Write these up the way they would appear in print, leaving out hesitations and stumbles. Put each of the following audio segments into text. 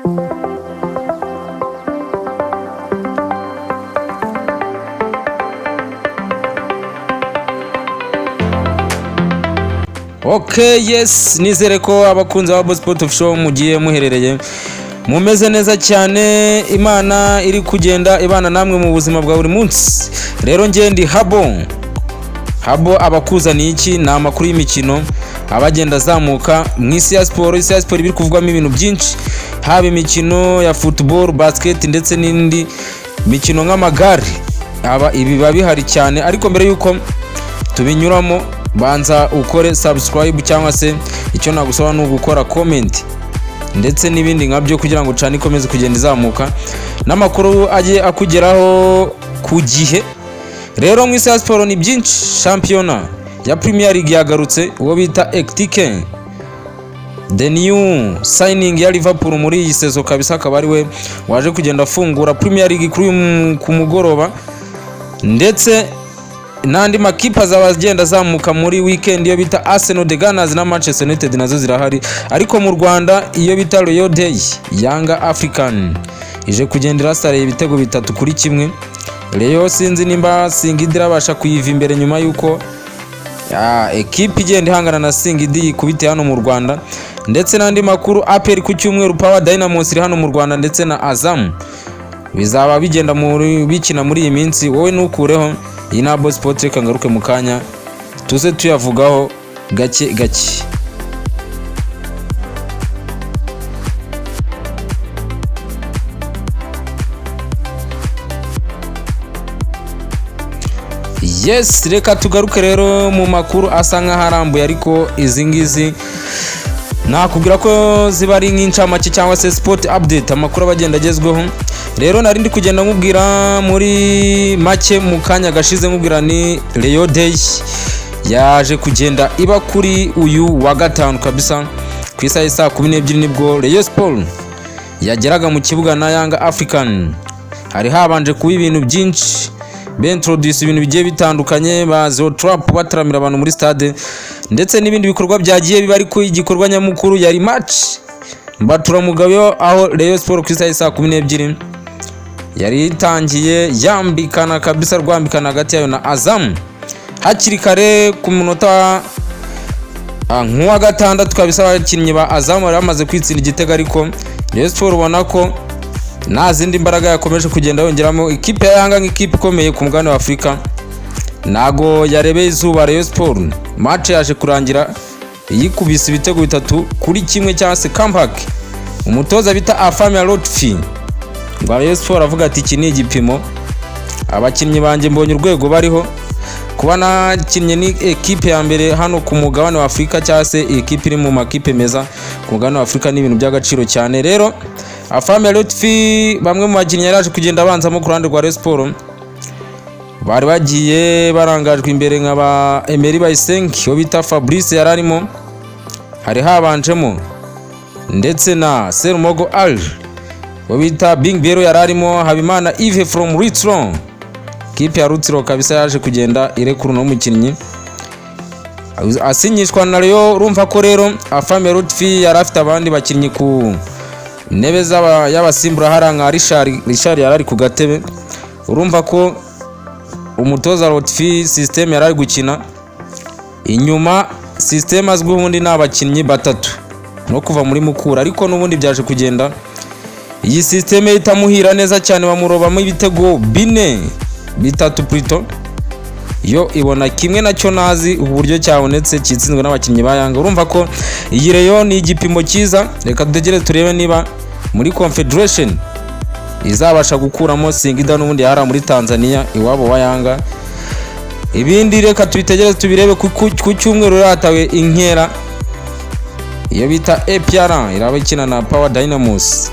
Okay, yes, nizere ko abakunzi ba Sport of Show mugiye muherereye mumeze neza cyane, Imana iri kugenda ibana namwe mu buzima bwa buri munsi. Rero ndi Habo abakuzaniye iki na amakuru y'imikino abagenda zamuka mu isi ya sport. Isi ya sport biri kuvugwamo ibintu byinshi, haba imikino ya football, basket ndetse n'indi mikino nk'amagare. Ibi bihari cyane, ariko mbere yuko tubinyuramo banza ukore subscribe cyangwa se icyo nagusaba no gukora comment ndetse n'ibindi nkabyo kugira ngo cyane ikomeze kugenda izamuka n'amakuru agiye akugeraho ku gihe. Rero mu isi ya sport ni byinshi. Championa ya Premier League yagarutse, uwo bita Ekitike, the new signing ya Liverpool muri iyi season kabisa, akaba ari we waje kugenda afungura Premier League ku mugoroba, ndetse n'andi makipe azabagenda zamuka muri weekend. Iyo bita Arsenal, The Gunners na Manchester United nazo zirahari. Ariko mu Rwanda iyo bita Royal Day Yanga African ije kugendera sare ibitego 3-1. Leo sinzi nimba Singida irabasha kuyiva imbere nyuma yuko ekipe igenda ihangana na Singida yikubite hano mu Rwanda. Ndetse n'andi makuru, APR ku cyumweru Power Dynamos iri hano mu Rwanda ndetse na Azam bizaba bigenda bikina muri iyi minsi. Wowe nukureho iyi na Sport, reka ngaruke mu kanya tuze tuyavugaho gake gake. Yes, reka tugaruke rero mu makuru asa nk'aharambuye, ariko izi ngizi nakubwira ko ziba ari nk'incamake cyangwa se sport update, amakuru abagenda agezweho. Rero narindi kugenda nkubwira muri make mu kanya gashize, nkubwira ni Royal Day yaje kugenda iba kuri uyu wa gatanu kabisa ku isaha saa 12 nibwo Rayon Sport yageraga mu kibuga na Yanga African. Hari habanje kuba ibintu byinshi, introduce ibintu bigiye bitandukanye, bazo trap bataramira abantu muri stade ndetse n'ibindi bikorwa byagiye biba, ariko igikorwa nyamukuru yari match Mbatura Mugabe, aho Rayon Sport ku isaha saa 12 yari itangiye yambikana kabisa, rwambikana hagati yayo na Azam hakiri kare ku munota nk'uwa gatandatu kabisa. Abakinnyi ba Azam bari bamaze kwitsinda igitego, ariko Rayon Sport ubona ko nta zindi mbaraga yakomeje kugenda yongeramo. Ikipe ya Yanga nk'ikipe ikomeye ku mugabane wa Afurika nago yarebeye izuba. Rayon Sport match yaje kurangira yikubise ibitego 3-1 cyangwa se comeback. Umutoza bita Afamia Lotfi ngo Rayon Sport avuga ati iki ni igipimo, abakinnyi banjye mbonye urwego bariho, kuba nakinnye ni ekipe ya mbere hano ku mugabane wa Afurika cyangwa se ekipe iri mu makipe meza ku mugabane wa Afurika, ni ibintu by'agaciro cyane. Rero Afamia Lotfi bamwe mu bakinnyi yaraje kugenda abanzamo ku ruhande rwa Rayon Sport, bari bagiye barangajwe imbere nk'aba Emery Bayisengi, uwo bita Fabrice yararimo, hari habanjemo ndetse na Serumogo Al, uwo bita Bing Bero yararimo, Habimana Yves from Rutsiro. Kipe ya Rutsiro kabisa yaje kugenda irekura no mukinnyi asinyishwa na Rayon. Urumva ko rero Afamia Lotfi yari afite abandi bakinnyi ku ntebe y'abasimbura haranga Richard yarari ku gatebe. Urumva ko umutoza Lotfi system yarari gukina inyuma, system azwi ubundi n'abakinnyi batatu no kuva muri Mukura, ariko n'ubundi byaje kugenda iyi system itamuhira neza cyane, bamurobamo ibitego 3 plutôt, yo ibona kimwe nacyo nazi uburyo cyabonetse kitsinzwe n'abakinnyi ba Yanga. Urumva ko iyi Rayon ni igipimo cyiza. Reka dutegereze turebe niba muri Confederation izabasha gukuramo Singida n'ubundi yara muri Tanzania iwabo wa Yanga. Ibindi reka tubitegereze tubirebe ku cyumweru ratawe inkera, iyo bita APR iraba ikina na Power Dynamos,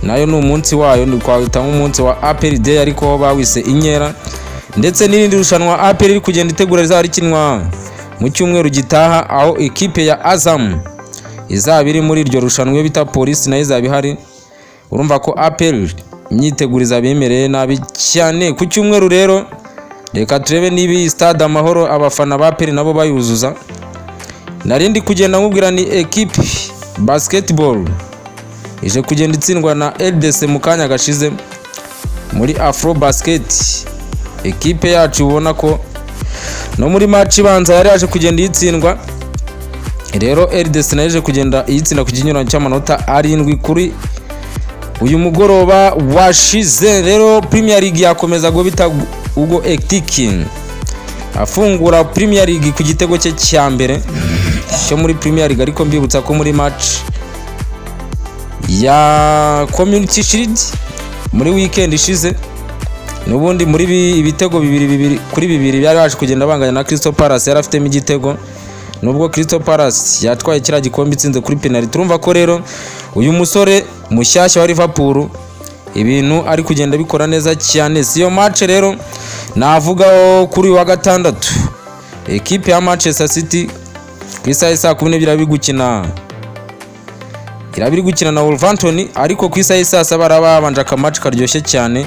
nayo ni umunsi wayo, ni kwawita nk'umunsi wa APR Day ariko bawise inkera. Ndetse n'irindi rushanwa APR iri kugenda itegura rizaba rikinwa mu cyumweru gitaha, aho ekipe ya Azam izaba iri muri iryo rushanwa, iyo bita Police nayo izaba ihari. Urumva ko APR imyiteguriza bemereye nabi cyane ku cyumweru. Rero reka turebe niba Stade Amahoro abafana ba APR nabo bayuzuza. Narindi kugenda nkubwira ni ekipe basketball ije kugenda itsindwa na LDC mu kanya gashize muri Afro Basket. Ekipe yacu ubona ko no muri match ibanza yari yaje kugenda yitsindwa, rero LDC naje kugenda yitsinda ku kinyuranyo cy'amanota 7 kuri uyu mugoroba washize. Rero Premier League yakomeza go bita Ugo Ektikin afungura Premier League ku gitego cye cya mbere cyo muri Premier League, ariko mbibutsa ko muri match ya Community Shield muri weekend ishize nubundi muri ibitego 2 kuri 2 byari baje kugenda banganya na Crystal Palace, yari afitemo igitego nubwo Crystal Palace yatwaye kira gikombe itsinze kuri penalty. Turumva ko rero uyu musore mushyashya wa Liverpool ibintu ari kugenda bikora neza cyane. Siyo match rero navuga kuri wa gatandatu ekipe ya Manchester City ku isaha saa 12 irabiri gukina na Wolverhampton, ariko ku isaha saa 7 barabanje akamatch karyoshye cyane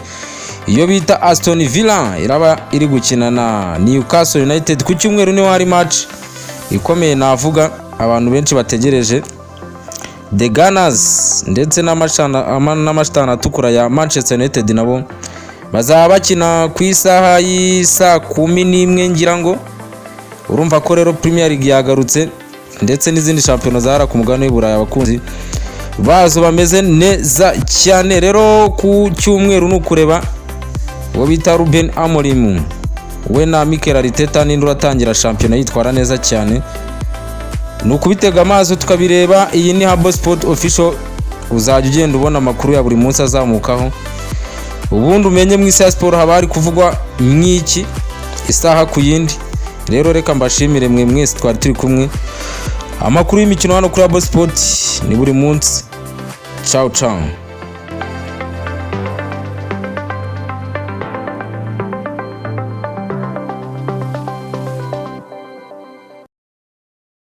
iyo bita Aston Villa iraba iri gukina na Newcastle United. Ku cyumweru ni wari match ikomeye navuga abantu benshi bategereje. The Gunners ndetse n'amashitani atukura ya Manchester United nabo bazaba bakina ku isaha y'isa 11 ngira ngo. Urumva ko rero Premier League yagarutse ndetse n'izindi champion zahara ku mugabane w'Iburayi abakunzi bazo bameze neza cyane. Rero ku cyumweru nukureba uwo bita Ruben Amorim we na Mikel Arteta n'indi uratangira champion yitwara neza cyane, nukubitega amaso tukabireba. Iyi ni Habo Sport Official, uzajya ugenda ubona amakuru ya buri munsi azamukaho, ubundi umenye mu isi ya sport haba hari kuvugwa mwiki isaha ku yindi. Rero reka mbashimire mwe mwese twari turi kumwe, amakuru y'imikino hano kuri Habo Sport ni buri munsi. Ciao ciao.